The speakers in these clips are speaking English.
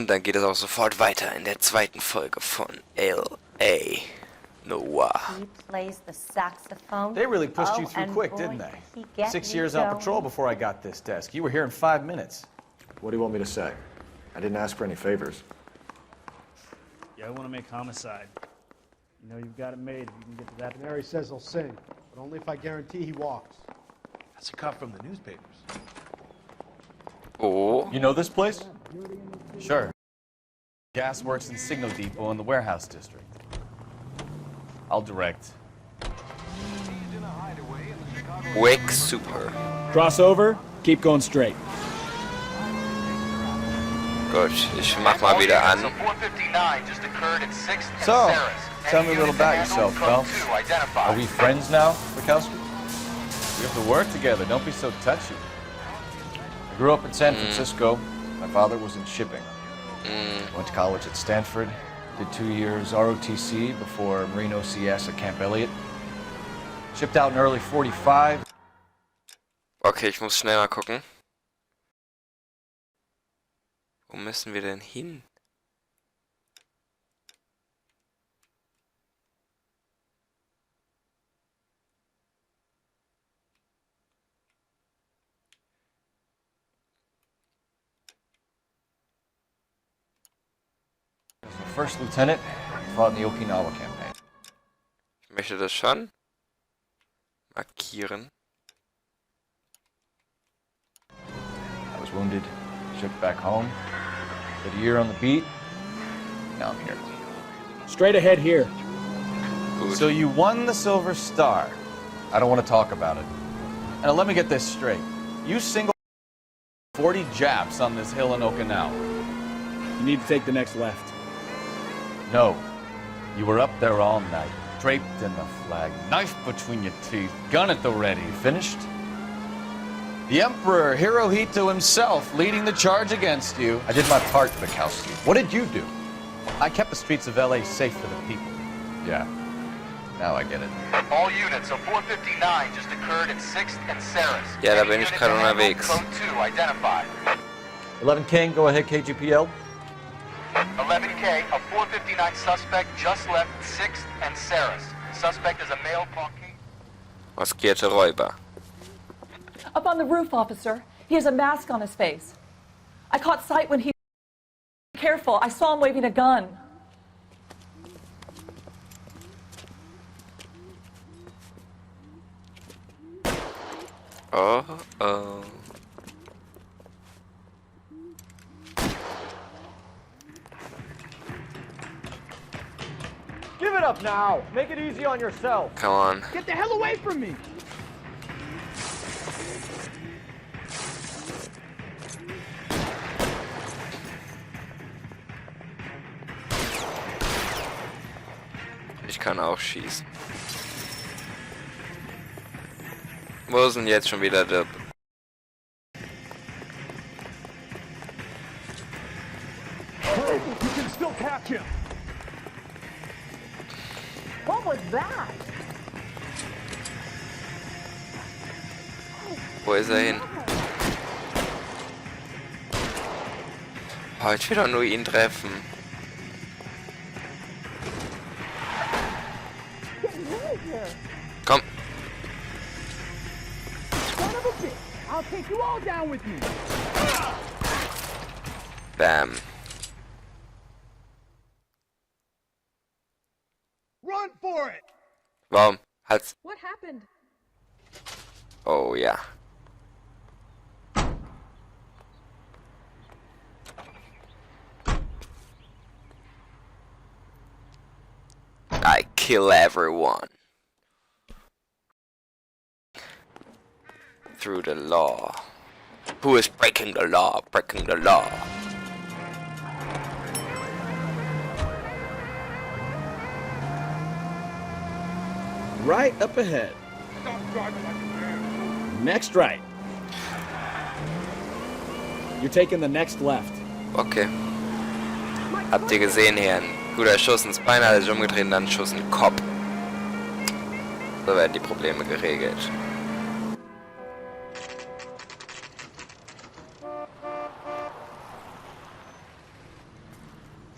Und dann geht es auch sofort weiter in der zweiten Folge von L.A. Noire. They really pushed you through quick, didn't they? 6 years on patrol before I got this desk. You were here in 5 minutes. What do you want me to say? I didn't ask for any favors. Yeah, I want to make homicide. You know you've got it made if you can get to that. Mary says he'll sing, but only if I guarantee he walks. That's a cut from the newspapers. Oh. You know this place? Sure. Gas works and Signal Depot in the warehouse district. I'll direct. Wick Super. Cross over, keep going straight. Gut, ich mach mal wieder an. So, tell me a little about yourself, pal. Are we friends now, Bukowski? We have to work together, don't be so touchy. I grew up in San Francisco. My father was in shipping. Went to college at Stanford. Did 2 years ROTC before Marine OCS at Camp Elliott. Shipped out in early 45. Okay, ich muss schnell mal gucken. Wo müssen wir denn hin? As a first lieutenant, fought in the Okinawa campaign. Ich möchte das schon markieren. I was wounded, shipped back home. Did a year on the beat. Now I'm here. Straight ahead here. Gut. So you won the Silver Star. I don't want to talk about it. Now let me get this straight. You single 40 Japs on this hill in Okinawa. You need to take the next left. No. You were up there all night, draped in the flag, knife between your teeth, gun at the ready. Finished? The Emperor Hirohito himself leading the charge against you. I did my part, Bukowski. What did you do? I kept the streets of LA safe for the people. Yeah. Now I get it. All units of 459 just occurred in 6th and Saris. Ja, da bin ich gerade unterwegs. Code 2 identified. 11 King, go ahead, KGPL. 11K, a 459 suspect just left 6th and Saris. Suspect is a male Caucasian. Maskierte Räuber. Up on the roof, officer. He has a mask on his face. I caught sight when he... Careful, I saw him waving a gun. Oh, oh. Give it up now. Make it easy on yourself. Come on. Get the hell away from me. Ich kann auch schießen. Wo ist denn jetzt schon wieder der... You can still catch him. What was that? Wo ist er hin? Oh, ich will doch nur ihn treffen. Komm. Son of a bitch. I'll take you all down with me. Bam. Run for it. Warum? Halt's. What happened? Oh ja. I kill everyone. Through the law. Who is breaking the law? Breaking the law. Right up ahead. Next right. You're taking the next left. Okay. Habt ihr gesehen hier? Ein guter Schuss ins Bein, hat er sich umgedreht und dann ein Schuss in den Kopf. So werden die Probleme geregelt.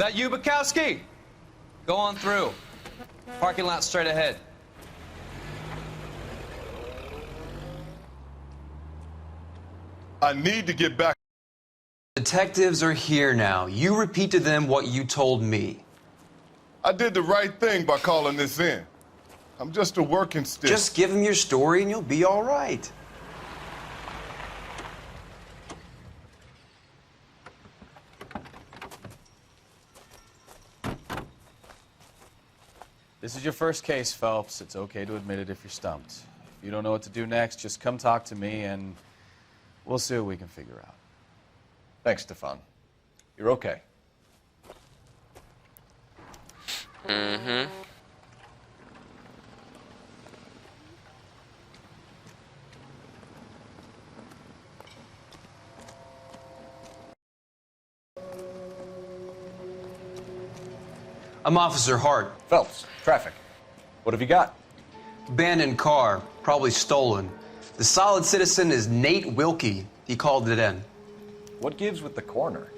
That you, Bukowski? Go on through. Parking lot straight ahead. I need to get back. Detectives are here now. You repeat to them what you told me. I did the right thing by calling this in. I'm just a working stick. Just give them your story and you'll be all right. This is your first case, Phelps. It's okay to admit it if you're stumped. If you don't know what to do next, just come talk to me and we'll see what we can figure out. Thanks, Stefan. You're okay. Mhm. I'm Officer Hart. Phelps, traffic. What have you got? Abandoned car, probably stolen. The solid citizen is Nate Wilkie. He called it in. What gives with the coroner?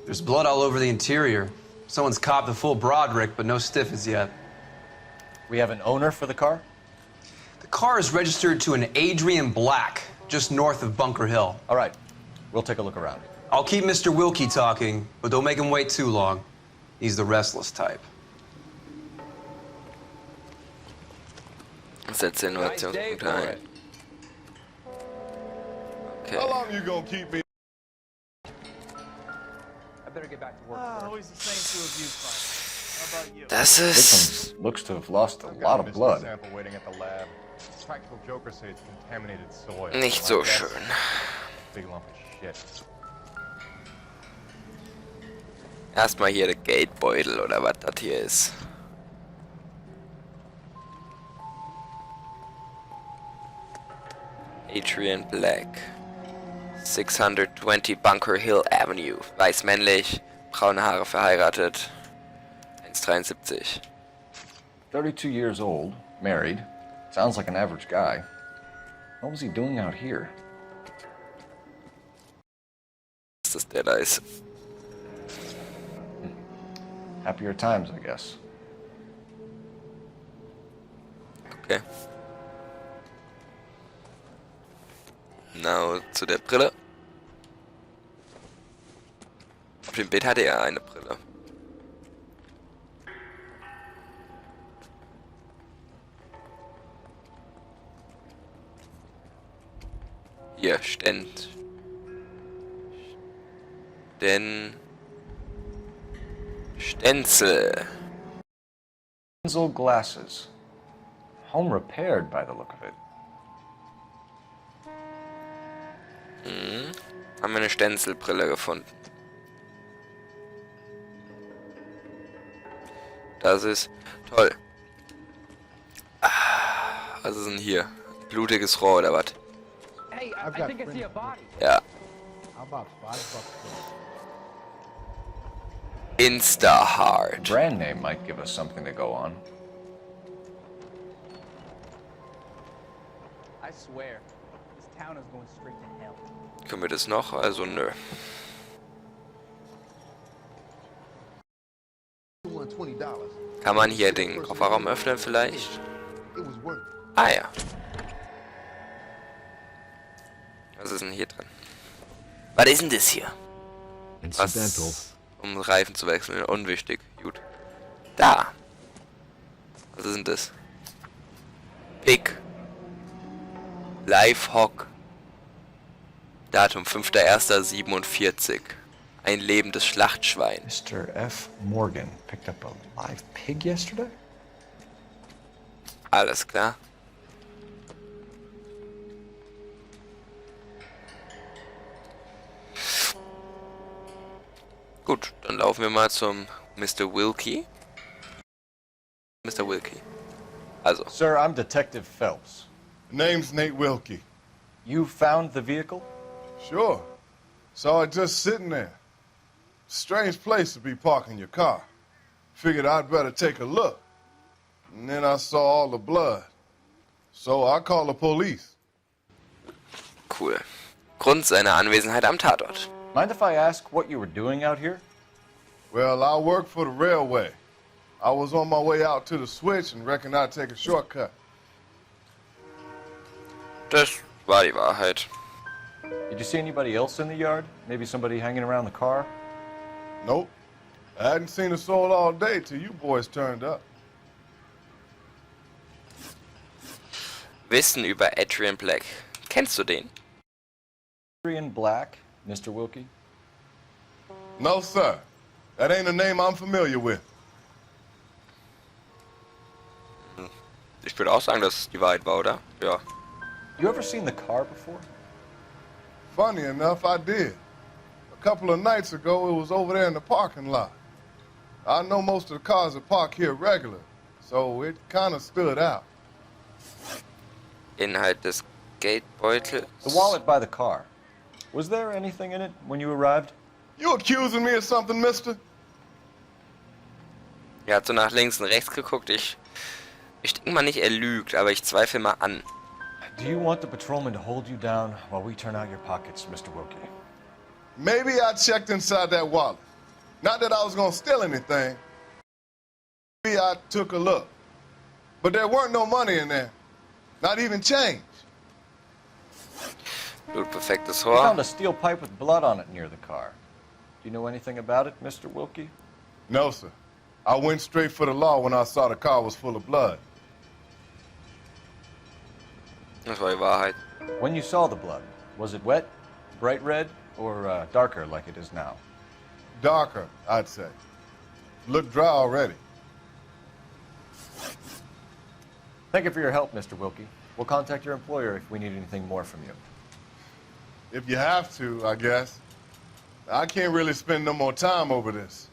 There's blood all over the interior. Someone's copped a full Broderick, but no stiff as yet. We have an owner for the car? The car is registered to an Adrian Black, just north of Bunker Hill. All right, we'll take a look around. I'll keep Mr. Wilkie talking, but don't make him wait too long. He's the restless type. Setze Innovationspunkte ein. How Okay. long you gonna keep me? I better get back to work. Always the same two of you, Frank. How about you? Das ist Victim looks to have lost a lot of blood. Sample waiting at the lab. Practical jokers say it's contaminated soil. nicht so schön. Big lump of shit. Erstmal hier der Geldbeutel oder was das hier ist. Adrian Black. 620 Bunker Hill Avenue. Weiß männlich, braune Haare, verheiratet. 1,73. 32 years old, married. Sounds like an average guy. What was he doing out here? Was ist der da ist? Happier times, I guess. Okay. Na, zu der Brille. Auf dem Bild hatte er eine Brille. Hier, Stenzel. Pencil glasses. Home repaired by the look of it. Haben wir eine Stenzelbrille gefunden. Das ist toll. Was ist denn hier? Blutiges Rohr oder was? Hey, I think I see a body. Ja. How about $5? Insta-Hard. Brand name might give us something to go on. I swear, this town is going straight to hell. Können wir das noch? Also nö. Kann man hier den Kofferraum öffnen vielleicht? Ah ja. Was ist denn hier drin? Was ist denn das hier? Was? Um Reifen zu wechseln. Unwichtig. Gut. Da. Was ist denn das? Pick. Live-Hock. Datum 5.1.47. Ein lebendes Schlachtschwein. Mr. F. Morgan picked up a live pig yesterday? Alles klar. Gut, dann laufen wir mal zum Mr. Wilkie. Mr. Wilkie. Also. Sir, I'm Detective Phelps. Name's Nate Wilkie. You found the vehicle? Sure. Saw it just sitting there. Strange place to be parking your car. Figured I'd better take a look. And then I saw all the blood. So I called the police. Cool. Grund seiner Anwesenheit am Tatort. Mind if I ask what you were doing out here? Well, I work for the railway. I was on my way out to the switch and reckon I'd take a shortcut. Das war die Wahrheit. Did you see anybody else in the yard? Maybe somebody hanging around the car? Nope. I hadn't seen a soul all day till you boys turned up. Wissen über Adrian Black. Kennst du den? Adrian Black, Mr. Wilkie? No, sir. That ain't a name I'm familiar with. Ich würde auch sagen, dass es die Wahrheit war, oder? Ja. You ever seen the car before? Funny enough, I did. A couple of nights ago, it was over there in the parking lot. I know most of the cars are parked here regular, so it kind of stood out. Inhalt des Geldbeutels. The wallet by the car. Was there anything in it when you arrived? You accusing me of something, mister? Er hat so nach links und rechts geguckt. Ich denke mal nicht, er lügt, aber ich zweifle mal an. Do you want the patrolman to hold you down while we turn out your pockets, Mr. Wilkie? Maybe I checked inside that wallet. Not that I was gonna steal anything. Maybe I took a look. But there weren't no money in there. Not even change. Blutbeflecktes We Rohr. found a steel pipe with blood on it near the car. Do you know anything about it, Mr. Wilkie? No, sir. I went straight for the law when I saw the car was full of blood. Das war die Wahrheit. When you saw the blood, was it wet, bright red, or darker like it is now? Darker, I'd say. Looked dry already. Thank you for your help, Mr. Wilkie. We'll contact your employer if we need anything more from you. If you have to, I guess. I can't really spend no more time over this.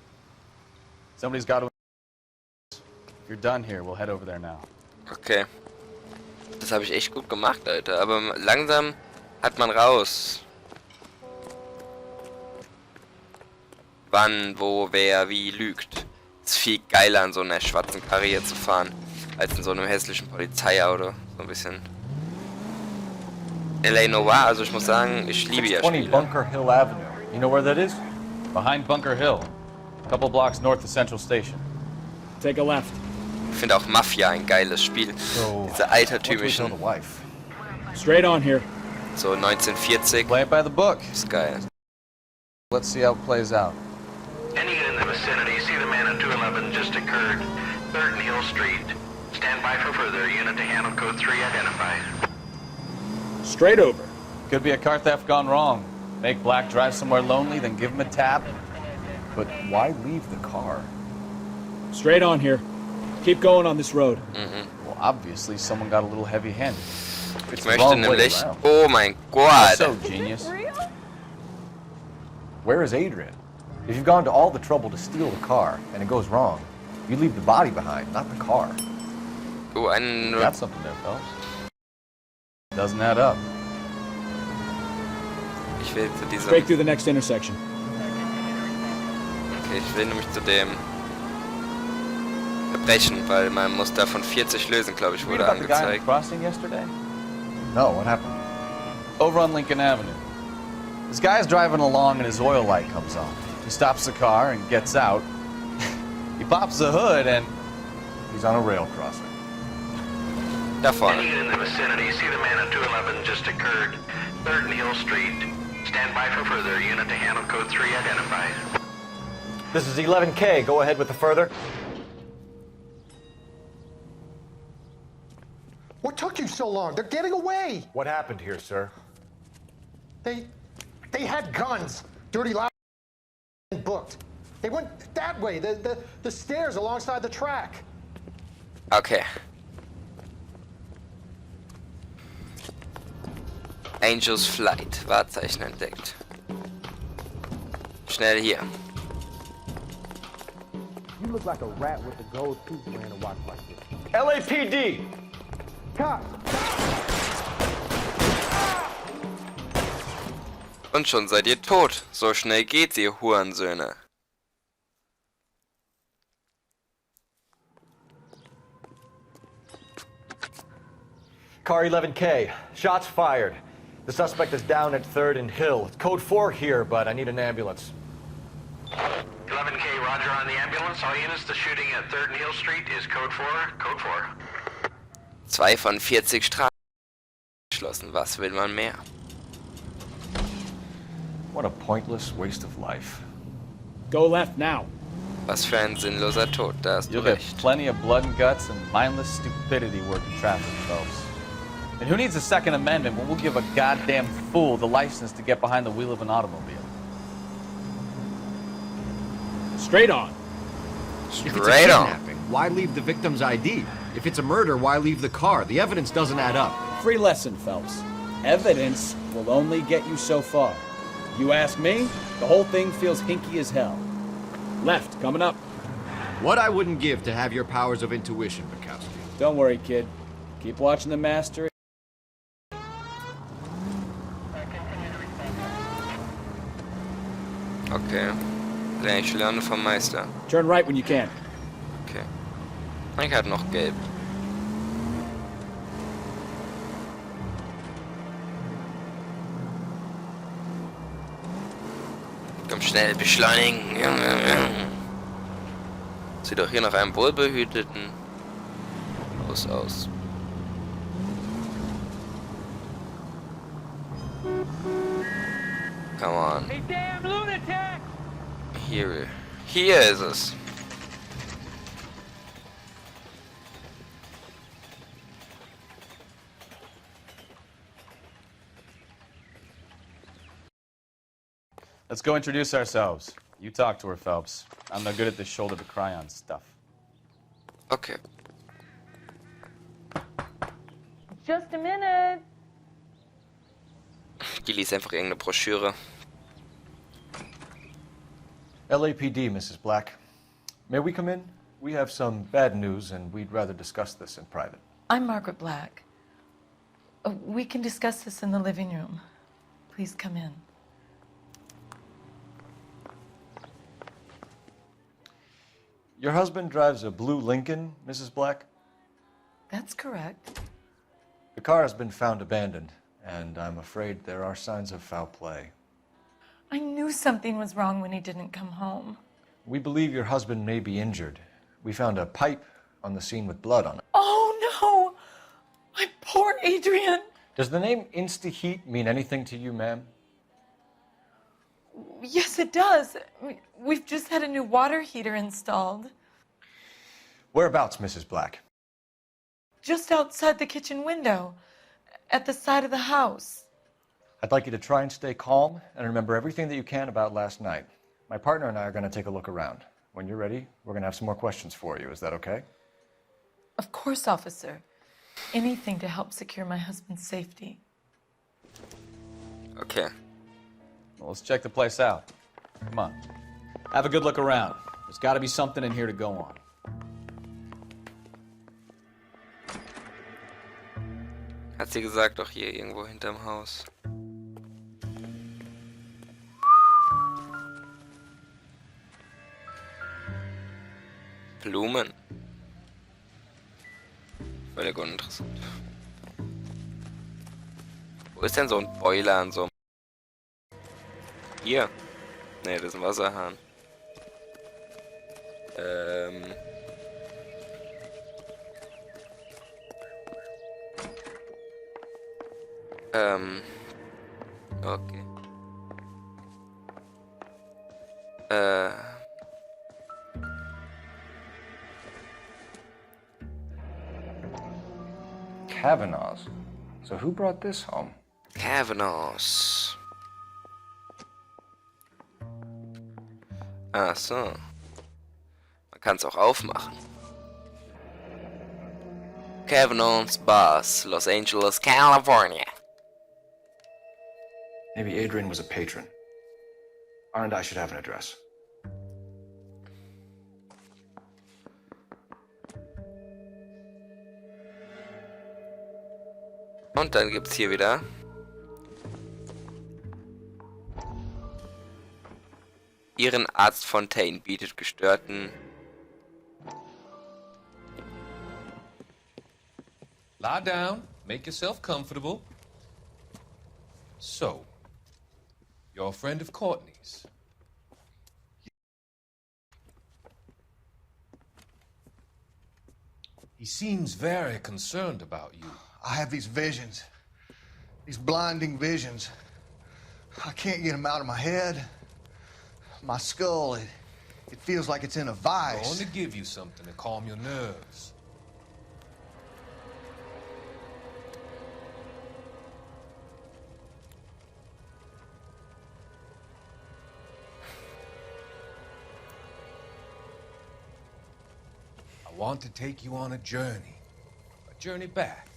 Somebody's got to... If you're done here, we'll head over there now. Okay. Das habe ich echt gut gemacht, Alter. Aber langsam hat man raus. Wann, wo, wer, wie lügt. Ist viel geiler, an so einer schwarzen Karre hier zu fahren, als in so einem hässlichen Polizeiauto. So ein bisschen. LA Noire, also ich muss sagen, ich liebe ja 20 Spiele. Bunker Hill Avenue. You know where that is? Behind Bunker Hill. A couple blocks north of Central Station. Take a left. Ich finde auch Mafia ein geiles Spiel. Diese altertümlichen, What's the wife? Straight on here. so 1940. Play it by the book. Ist geil. Let's see how it plays out. Any unit in the vicinity, see the man at 211 just occurred. 3rd and Hill Street. Stand by for further. Unit to handle code 3 identified. Straight over. Could be a car theft gone wrong. Make Black drive somewhere lonely, then give him a tap. But why leave the car? Straight on here. Keep going on this road. Well, obviously someone got a little heavy-handed. Ich the möchte wrong way nämlich... around. Oh mein Gott! So genius. Where is Adrian? If you've gone to all the trouble to steal the car and it goes wrong, you leave the body behind, not the car. Oh, ein... Got something there, fellas. Doesn't add up. Ich will zu diesem... Break through the next intersection. Okay, ich will nämlich zu dem... Verbrechen, weil man muss da von 40 lösen, glaube ich, You read wurde about the guy on the angezeigt. crossing yesterday? No, what happened? Over on Lincoln Avenue. This guy's driving along and his oil light comes on. He stops the car and gets out. He pops the hood and... He's on a rail crossing. Da Any vorne. unit in the vicinity, see the man at 211 just occurred. 3rd and Hill Street. Stand by for further. Unit to handle code 3 identified. This is 11K. Go ahead with the further. What took you so long? They're getting away. What happened here, sir? They had guns. Dirty loud and booked. They went that way, the stairs alongside the track. Okay. Angel's Flight. Wahrzeichen entdeckt. Schnell hier. You look like a rat with a gold tooth wearing a watch like this. LAPD! Cop! Und schon seid ihr tot. So schnell geht's, ihr Hurensöhne. Car 11K. Shots fired. The suspect is down at 3rd and Hill. It's code 4 here, but I need an ambulance. 11K, Roger on the ambulance. All units, the shooting at 3rd and Hill Street is code 4. Code 4. 2 von 40 Straßen geschlossen. Was will man mehr? What a pointless waste of life. Go left now. Was für ein sinnloser Tod, da hast du You'll get recht. plenty of blood and guts and mindless stupidity working traffic, folks. And who needs a Second Amendment when we'll give a goddamn fool the license to get behind the wheel of an automobile? Straight on. If it's a Straight on. kidnapping, why leave the victim's ID? If it's a murder, why leave the car? The evidence doesn't add up. Free lesson, Phelps. Evidence will only get you so far. You ask me, the whole thing feels hinky as hell. Left, coming up. What I wouldn't give to have your powers of intuition, Bukowski. Don't worry, kid. Keep watching the master. Okay. Lerne ich lernen vom Meister. Turn right when you can. Okay. Ich hatte noch gelb. Komm schnell, beschleunigen. Sieht doch hier nach einem wohlbehüteten Haus aus. Come on. Hey, damn lunatic! Hier ist es. Let's go introduce ourselves. You talk to her, Phelps. I'm no good at this shoulder to cry on stuff. Okay. Just a minute. Die liest einfach irgendeine Broschüre. LAPD, Mrs. Black. May we come in? We have some bad news, and we'd rather discuss this in private. I'm Margaret Black. We can discuss this in the living room. Please come in. Your husband drives a blue Lincoln, Mrs. Black? That's correct. The car has been found abandoned, and I'm afraid there are signs of foul play. I knew something was wrong when he didn't come home. We believe your husband may be injured. We found a pipe on the scene with blood on it. Oh, no! My poor Adrian! Does the name Insta-Heat mean anything to you, ma'am? Yes, it does. We've just had a new water heater installed. Whereabouts, Mrs. Black? Just outside the kitchen window, at the side of the house. I'd like you to try and stay calm and remember everything that you can about last night. My partner and I are going to take a look around. When you're ready, we're going to have some more questions for you. Is that okay? Of course, officer. Anything to help secure my husband's safety. Okay. Well, let's check the place out. Come on. Have a good look around. There's got to be something in here to go on. Hat sie gesagt, doch hier irgendwo hinterm Haus. Blumen. Völlig uninteressant. Wo ist denn so ein Boiler an so einem... Hier. Ne, das ist ein Wasserhahn. Okay. Kavanaugh's. So who brought this home? Kavanaugh's. Ach so. Man kann es auch aufmachen. Kavanaugh's Bus, Los Angeles, California. Maybe Adrian was a patron. R&I should have an address. Und dann gibt's hier wieder Ihren Arzt Fontaine bietet Gestörten. Lie down, make yourself comfortable. So, you're a friend of Courtney's. He seems very concerned about you. I have these visions. These blinding visions. I can't get them out of my head. My skull, it feels like it's in a vice. I want to give you something to calm your nerves. I want to take you on a journey back.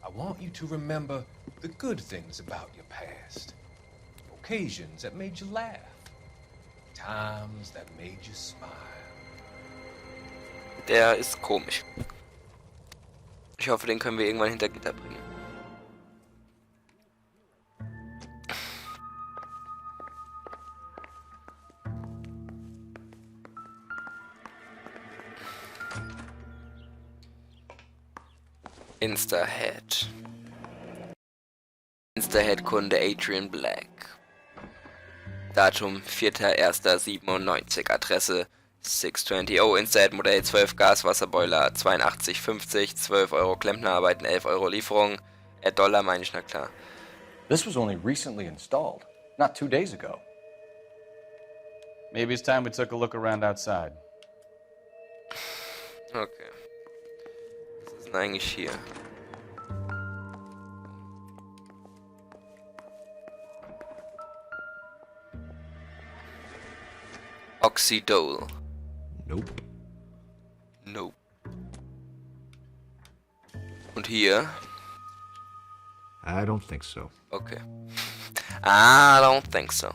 I want you to remember the good things about your past. Occasions that made you laugh. Times that made you smile. Der ist komisch. Ich hoffe, den können wir irgendwann hinter Gitter bringen. Instahead. Instahead-Kunde Adrian Black. Datum 4.1.97. Adresse 620. Oh, Instahead Modell 12 Gaswasserboiler 82,50. 12 Euro Klempnerarbeiten, 11 Euro Lieferung. $, meine ich, na klar. This was only recently installed, not 2 days ago. Maybe it's time we took a look around outside. Okay. Was ist denn eigentlich hier? Oxidol. Nope. Nope. Und hier? I don't think so. Okay. I don't think so.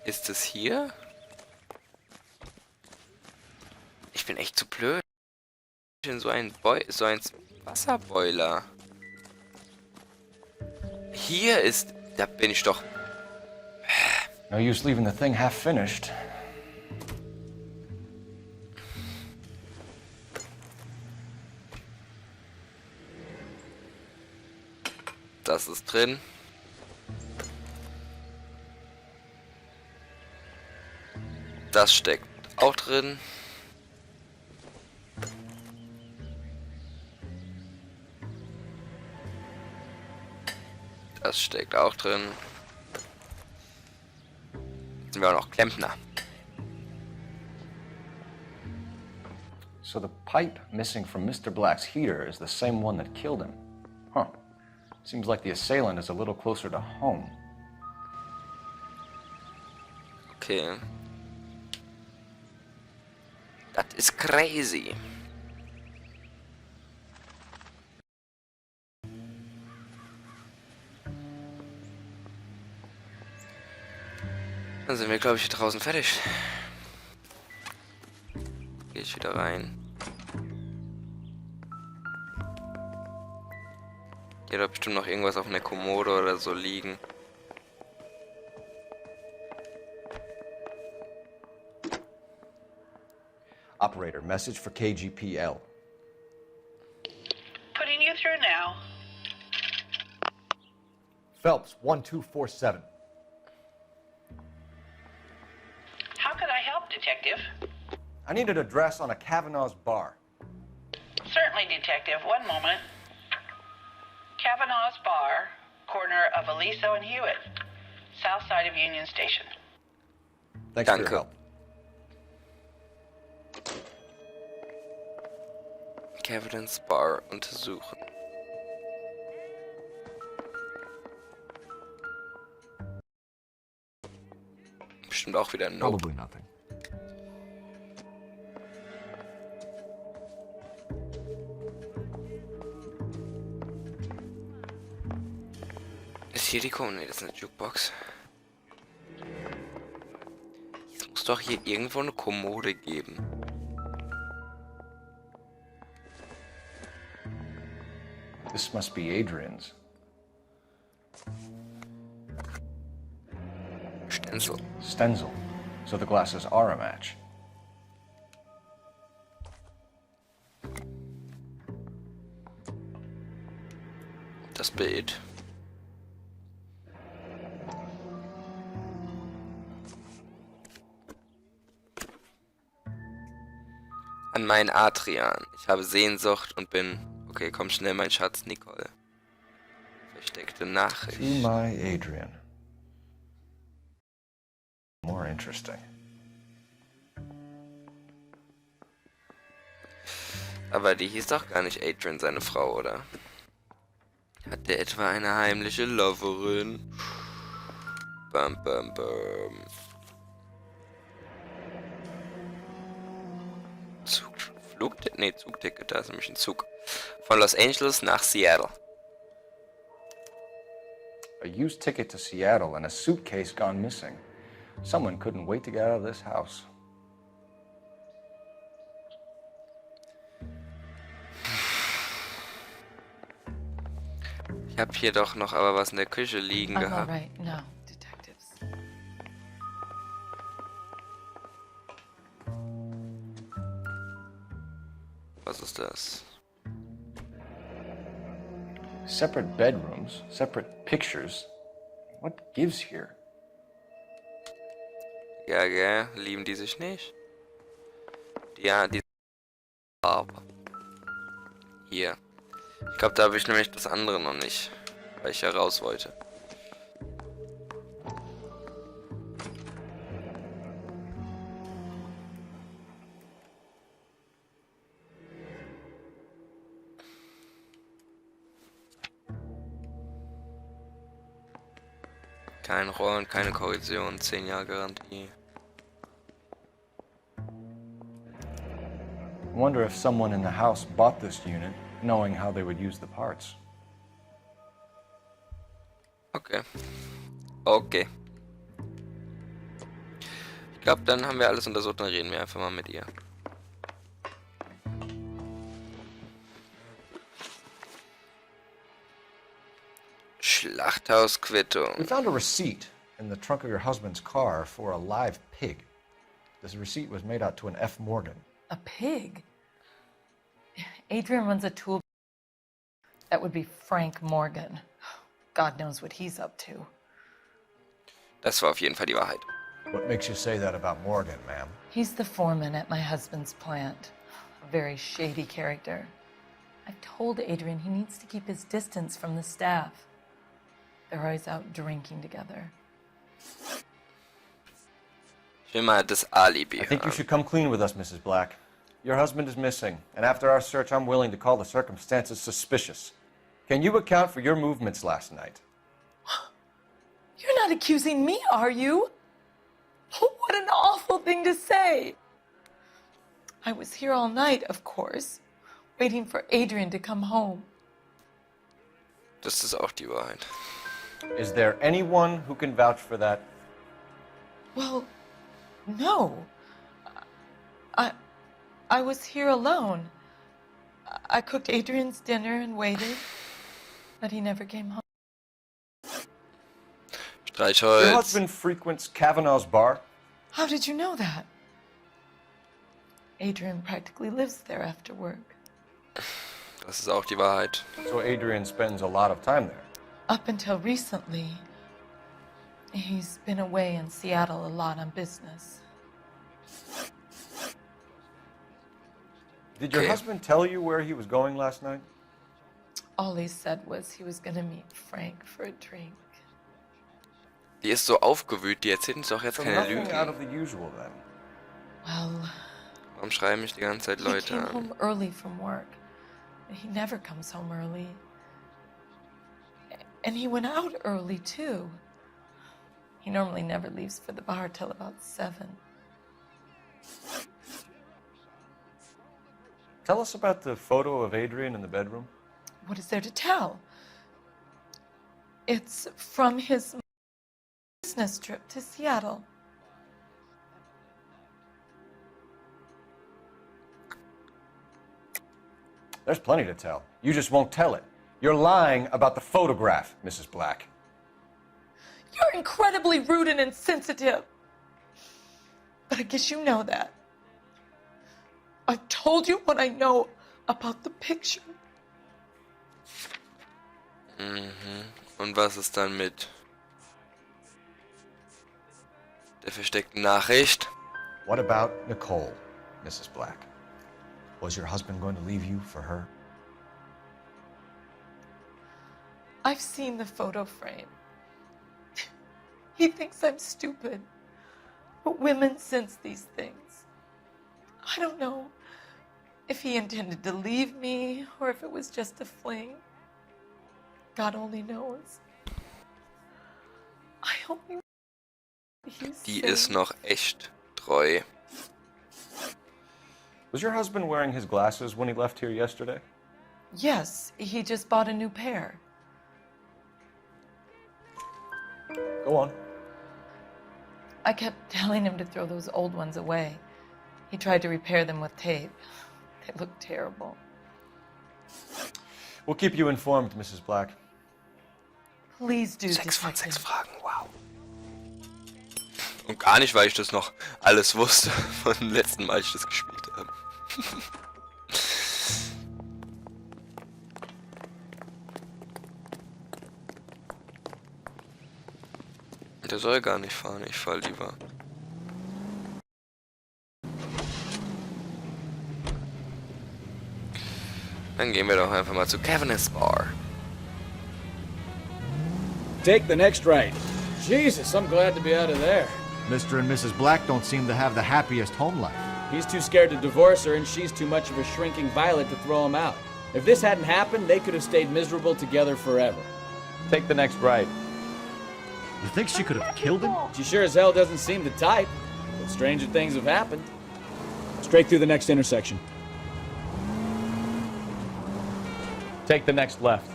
Ist es hier? Ich bin echt zu blöd. In so ein Wasserboiler. Hier ist... Da bin ich doch... No use leaving the thing half finished. Das ist drin. Das steckt auch drin. Das steckt auch drin. Jetzt sind wir auch noch Klempner. So the pipe missing from Mr. Black's heater is the same one that killed him. Huh. Seems like the assailant is a little closer to home. Okay. Das ist crazy. Dann sind wir, glaube ich, hier draußen fertig. Gehe ich wieder rein. Hier hat bestimmt noch irgendwas auf einer Kommode oder so liegen. Operator, message for KGPL. Putting you through now. Phelps, 1247. How could I help, Detective? I need an address on a Kavanaugh's bar. Certainly, Detective. One moment. Kavanaugh's Bar, corner of Aliso and Hewitt, south side of Union Station. Thanks for your help. Kavanaugh's Bar untersuchen. Bestimmt auch wieder Nope. Probably nothing. Ist hier die Kommode? Nee, das ist eine Jukebox. Es muss doch hier irgendwo eine Kommode geben. This must be Adrian's. Stenzel. Stenzel. So the glasses are a match. Das Bild. An meinen Adrian. Ich habe Sehnsucht und bin... Okay, komm schnell, mein Schatz, Nicole. Versteckte Nachricht. To my Adrian. More interesting. Aber die hieß doch gar nicht Adrian, seine Frau, oder? Hat der etwa eine heimliche Loverin? Bam, bam, bam. Zugticket, da ist nämlich ein Zug. Von Los Angeles nach Seattle. A used ticket to Seattle and a suitcase gone missing. Someone couldn't wait to get out of this house. Ich habe hier doch noch aber was in der Küche liegen I'm gehabt. all right. No, detectives. Was ist das? Separate bedrooms, separate pictures. What gives here? Ja, gell? Lieben die sich nicht? Ja, die... Aber... Hier. Ich glaube, da habe ich nämlich das andere noch nicht. Weil ich ja raus wollte. Kein Rohr und keine Korrosion, 10 Jahre Garantie. I wonder if someone in the house bought this unit, knowing how they would use the parts. Okay. Okay. Ich glaube, dann haben wir alles untersucht, dann reden wir einfach mal mit ihr. Schlachthausquittung. We found a receipt in the trunk of your husband's car for a live pig. This receipt was made out to an F. Morgan. A pig? Adrian runs a tool. That would be Frank Morgan. God knows what he's up to. Das war auf jeden Fall die Wahrheit. What makes you say that about Morgan, ma'am? He's the foreman at my husband's plant. A very shady character. I've told Adrian he needs to keep his distance from the staff. They're always out drinking together. Ich will mal das Alibi I think you haben. should come clean with us, Mrs. Black. Your husband is missing, and after our search, I'm willing to call the circumstances suspicious. Can you account for your movements last night? You're not accusing me, are you? What an awful thing to say. I was here all night, of course, waiting for Adrian to come home. Das ist auch die Wahrheit. Is there anyone who can vouch for that? Well, no. I was here alone. I cooked Adrian's dinner and waited, but he never came home. Your Streichholz. husband frequents Kavanaugh's bar? How did you know that? Adrian practically lives there after work. Das ist auch die Wahrheit. So Adrian spends a lot of time there. Up until recently, he's been away in Seattle a lot on business. Did your husband tell you where he was going last night? All he said was he was going to meet Frank for a drink. Die ist so aufgewühlt, die erzählt uns doch jetzt So keine nothing out of Lügen. the usual then. Well, Warum schreiben mich die ganze Zeit he Leute came an? home early from work. He never comes home early. And he went out early, too. He normally never leaves for the bar till about 7. Tell us about the photo of Adrian in the bedroom. What is there to tell? It's from his business trip to Seattle. There's plenty to tell. You just won't tell it. You're lying about the photograph, Mrs. Black. You're incredibly rude and insensitive. But I guess you know that. I've told you what I know about the picture. Mhm. Und was ist dann mit der versteckten Nachricht? What about Nicole, Mrs. Black? Was your husband going to leave you for her? I've seen the photo frame. He thinks I'm stupid. But women sense these things. I don't know if he intended to leave me or if it was just a fling. God only knows. I hope he's Die safe. ist noch echt treu. Was your husband wearing his glasses when he left here yesterday? Yes, he just bought a new pair. Go on. I kept telling him to throw those old ones away. He tried to repair them with tape. They look terrible. We'll keep you informed, Mrs. Black. Please do, 6 von Detective. 6 Fragen, wow. Und gar nicht, weil ich das noch alles wusste von dem letzten Mal, als ich das gespielt habe. Der soll gar nicht fahren, ich fahr lieber. Dann gehen wir doch einfach mal zu Kevin's Bar. Take the next right. Jesus, I'm glad to be out of there. Mr. and Mrs. Black don't seem to have the happiest home life. He's too scared to divorce her, and she's too much of a shrinking violet to throw him out. If this hadn't happened, they could have stayed miserable together forever. Take the next right. You think she could have killed him? She sure as hell doesn't seem to type, but stranger things have happened. Straight through the next intersection. Take the next left.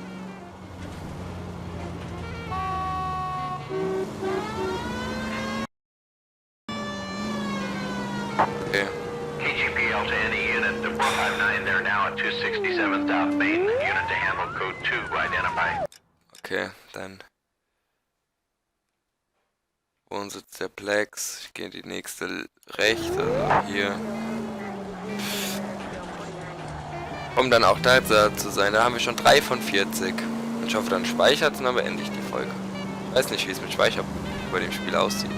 Okay. KGPL to any unit. The 459, they're now at 267 South Main. Unit to handle code 2 identified. Okay, dann. Wohnsitz der Plex. Ich gehe in die nächste rechts, also hier. Um dann auch da zu sein. Da haben wir schon 3 von 40. Und ich hoffe, dann speichert es und dann beende ich die Folge. Ich weiß nicht, wie es mit Speicher bei dem Spiel aussieht.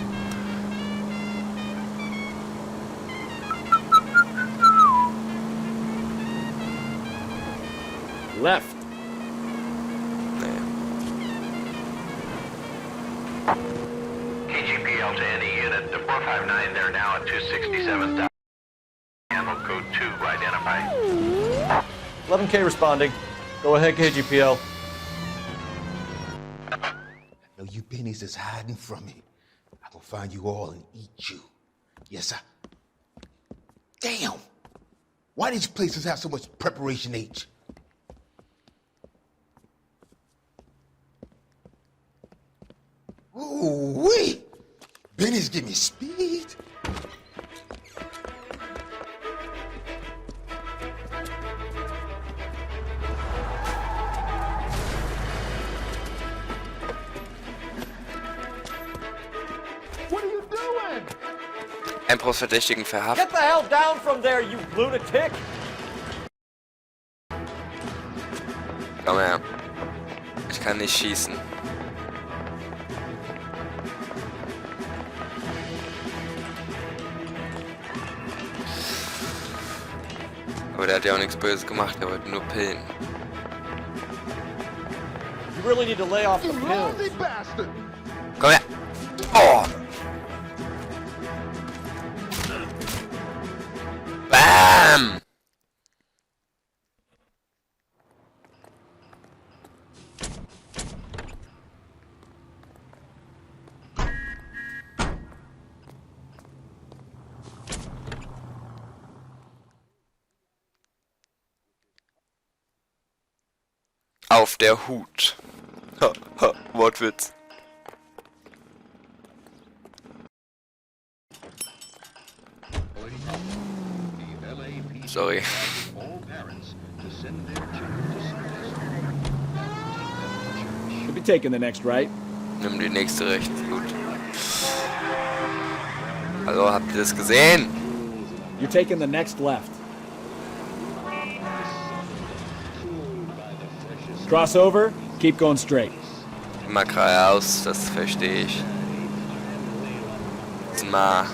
Left. KGPL to any unit. The 459, they're now at 267 South. Handle code 2 identified. 11K responding. Go ahead, KGPL. No, you pennies is hiding from me. I'm gonna find you all and eat you. Yes, sir. Damn! Why these places have so much preparation H? Ooh-wee! Benny's give me speed. What are you doing? Einbruchsverdächtigen verhaftet. Get the hell down from there, you lunatic! Komm her. Ich kann nicht schießen. Aber der hat ja auch nichts Böses gemacht, der wollte nur pillen. You really need to lay off the You pills. lousy bastard! Komm her! Oh! Bam! Auf der Hut. Ha, ha, Wortwitz. Sorry. Should be taking the next right. Nimm die nächste rechts. Gut. Hallo, habt ihr das gesehen? You're taking the next left. Crossover, keep going straight. Immer geradeaus, das verstehe ich. Mal.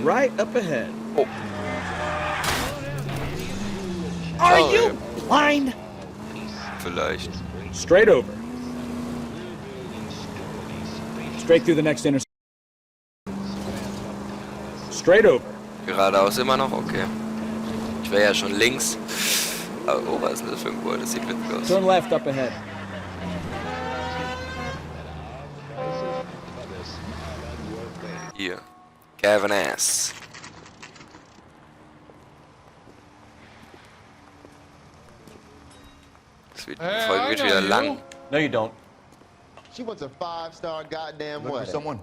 Right up ahead. Oh. Are you blind? Vielleicht. Straight over. Straight through the next intersection. Straight over. Geradeaus immer noch? Okay. Ich wäre ja schon links. Aber, oh, was ist denn das für ein Gebäude? Das sieht witzig aus. Turn left up ahead. Hier. Gavin S. Die Folge wird wieder lang. No, you don't. She wants a 5-star goddamn Look for wedding. someone.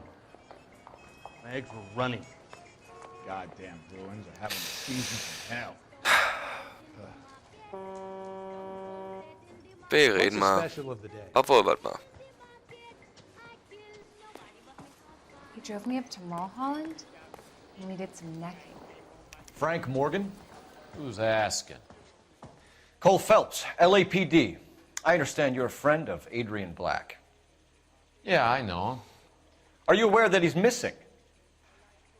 My eggs were running. Goddamn Bruins are having a season from hell. Wir reden mal. Obwohl, warte mal. He drove me up to Mulholland, and we did some necking. Frank Morgan? Who's asking? Cole Phelps, LAPD. I understand you're a friend of Adrian Black. Yeah, I know. Are you aware that he's missing?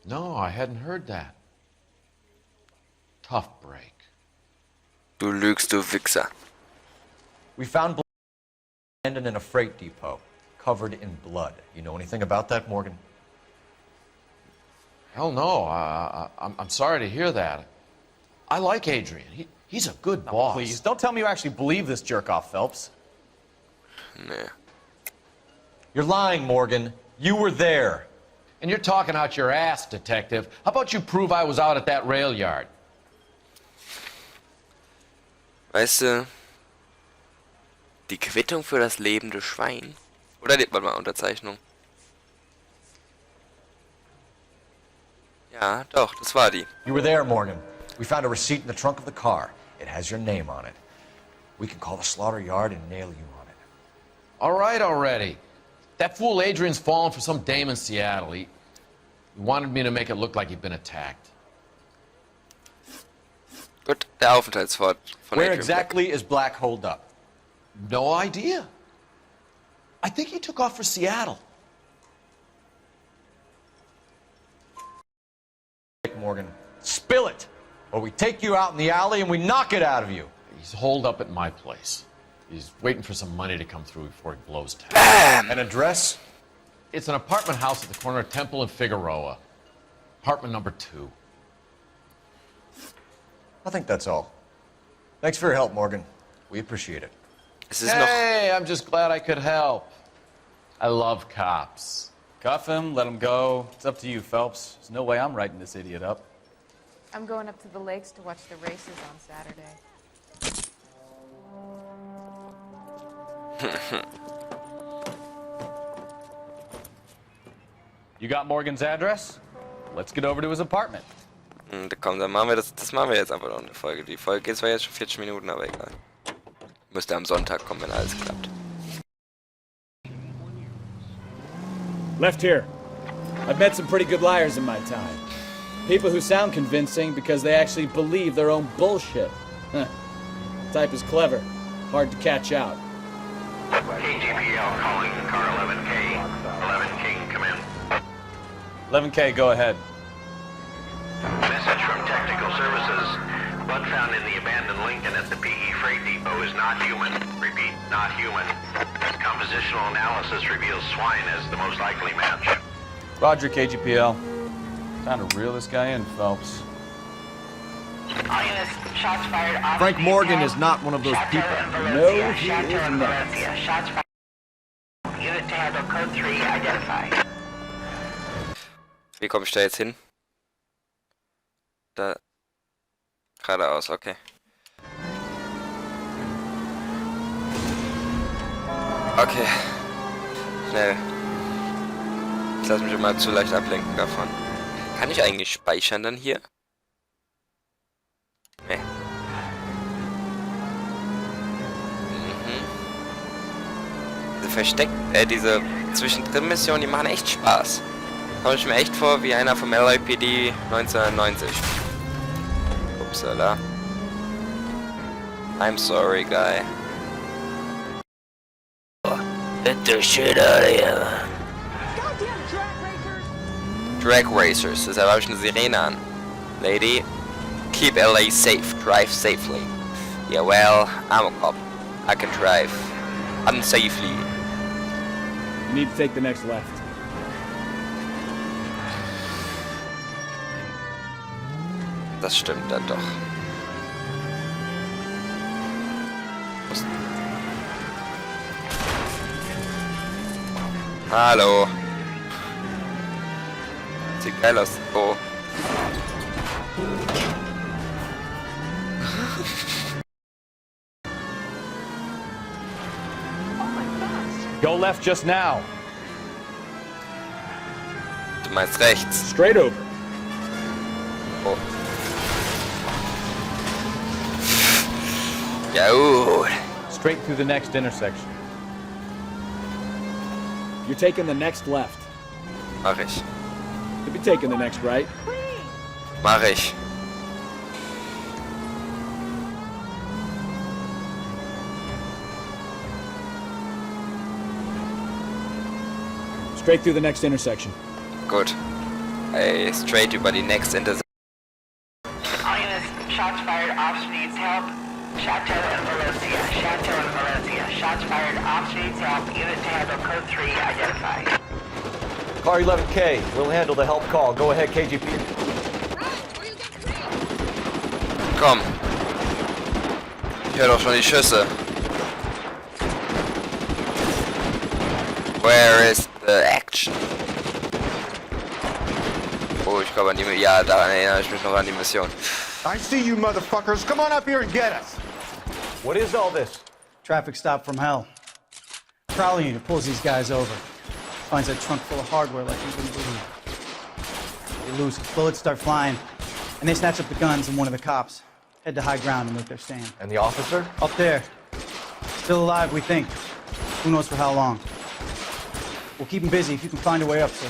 No, I hadn't heard that. Tough break. Du lügst, du Wichser. We found Black abandoned in a freight depot, covered in blood. You know anything about that, Morgan? Hell no. I'm sorry to hear that. I like Adrian. He's a good boss. Please, don't tell me you actually believe this jerk-off, Phelps. Nee. You're lying, Morgan. You were there. And you're talking out your ass, detective. How about you prove I was out at that rail yard? Weißt du, die Quittung für das lebende Schwein? Oder warte mal, Unterzeichnung. Ja, doch, das war die. You were there, Morgan. We found a receipt in the trunk of the car. It has your name on it. We can call the slaughter yard and nail you on it. All right already. That fool Adrian's fallen for some dame in Seattle. He wanted me to make it look like he'd been attacked. Gut, der Aufenthaltsort von Where Adrian exactly Black. is Black holed up? No idea. I think he took off for Seattle. Morgan, spill it, or we take you out in the alley and we knock it out of you. He's holed up at my place. He's waiting for some money to come through before he blows town. Bam! An address? It's an apartment house at the corner of Temple and Figueroa. Apartment number 2. I think that's all. Thanks for your help, Morgan. We appreciate it. Hey, I'm just glad I could help. I love cops. Cuff him, let him go. It's up to you, Phelps. There's no way I'm writing this idiot up. I'm going up to the lakes to watch the races on Saturday. You got Morgan's address? Let's get over to his apartment. Komm, dann machen wir das machen wir jetzt einfach noch eine Folge. Die Folge geht zwar jetzt schon 40 Minuten, aber egal. Müsste am Sonntag kommen, wenn alles klappt. Left here. I've met some pretty good liars in my time. People who sound convincing because they actually believe their own bullshit. Huh. Type is clever. Hard to catch out. KGPL calling car 11K. 11 King, come in. 11K, go ahead. Message from Technical Services. Blood found in the abandoned Lincoln at the PE Freight Depot is not human. Repeat, not human. Compositional analysis reveals swine as the most likely match. Roger, KGPL. Time to reel this guy in, Phelps. All units, shots fired off. Frank Morgan is not one of those people. No, he is not. Shots fired. Unit to handle code 3 identified. Wie komme ich da jetzt hin? Da. Geradeaus, okay. Okay. Schnell. Ich lasse mich immer zu leicht ablenken davon. Kann ich eigentlich speichern dann hier? Nee. Diese Zwischendrin-Missionen, die machen echt Spaß. Komme ich mir echt vor wie einer vom LAPD 1990. Upsala. I'm sorry, guy. Get the shit out of here. Drag Racers, deshalb habe ich eine Sirene an. Lady, keep LA safe, drive safely. Yeah, well, I'm a cop. I can drive unsafely. You need to take the next left. Das stimmt dann doch. Hallo. Sieht geil aus. Oh. Go left just now. Du meinst rechts. Straight over. Oh. Ja, gut. Straight through the next intersection. You're taking the next left. Mach ich. You'll be taking the next right. Mach ich. Straight through the next intersection. Gut. Hey, straight über die next intersection. All units, shots fired, officer needs help. Chateau and Valencia, Chateau and Valencia. Shots fired, officer needs help. Unit to handle code 3 identified. Car 11K, we'll handle the help call. Go ahead, KGP. Komm. Ich höre doch schon die Schüsse. Where is the action? Oh, ich glaube an die... Ja, da erinnere ich mich noch an die Mission. I see you motherfuckers. Come on up here and get us. What is all this? Traffic stop from hell. Prowling unit pulls these guys over. Finds a trunk full of hardware like you wouldn't believe. They lose. Bullets start flying. And they snatch up the guns and one of the cops. Head to high ground and make their stand. And the officer? Up there. Still alive, we think. Who knows for how long. We'll keep him busy if you can find a way up, sir.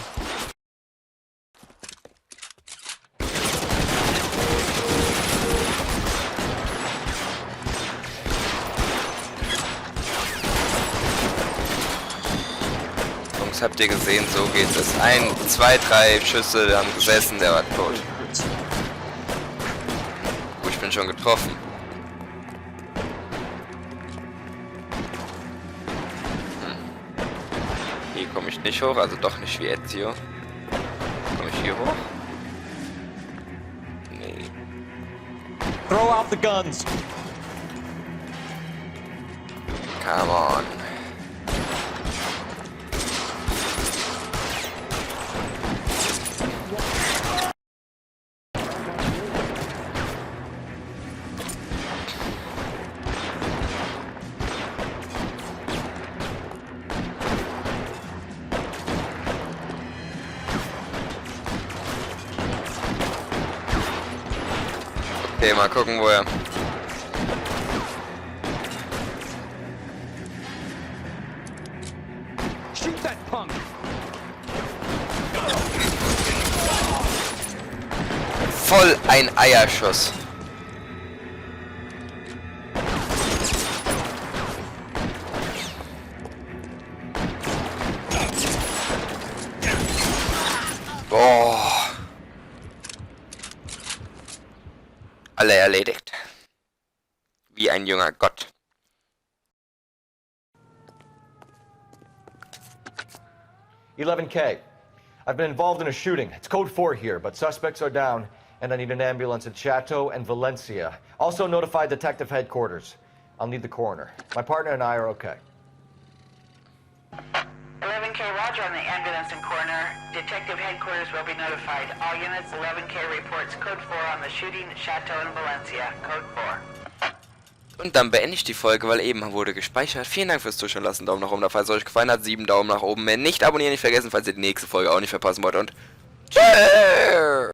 Jungs, habt ihr gesehen, so geht es. 1, 2, 3 Schüsse, wir haben gesessen, der war tot. Oh, ich bin schon getroffen. Hier komme ich nicht hoch, also doch nicht wie Ezio. Komme ich hier hoch? Nee. Throw out the guns. Come on. Okay, mal gucken, wo er... Shoot that punk. Voll ein Eierschuss. Boah. Alle erledigt. Wie ein junger Gott. $11K. I've been involved in a shooting. It's code 4 here, but suspects are down, and I need an ambulance at Chateau and Valencia. Also notify detective headquarters. I'll need the coroner. My partner and I are okay. 11K, roger on the ambulance and coroner. Detective headquarters will be notified. All units, 11K reports code 4 on the shooting at Chateau and Valencia. Code 4. Und dann beende ich die Folge, weil eben wurde gespeichert. Vielen Dank fürs Zuschauen. Lasst einen Daumen nach oben da, falls es euch gefallen hat. 7 Daumen nach oben. Nicht abonnieren, nicht vergessen, falls ihr die nächste Folge auch nicht verpassen wollt. Und tschüss!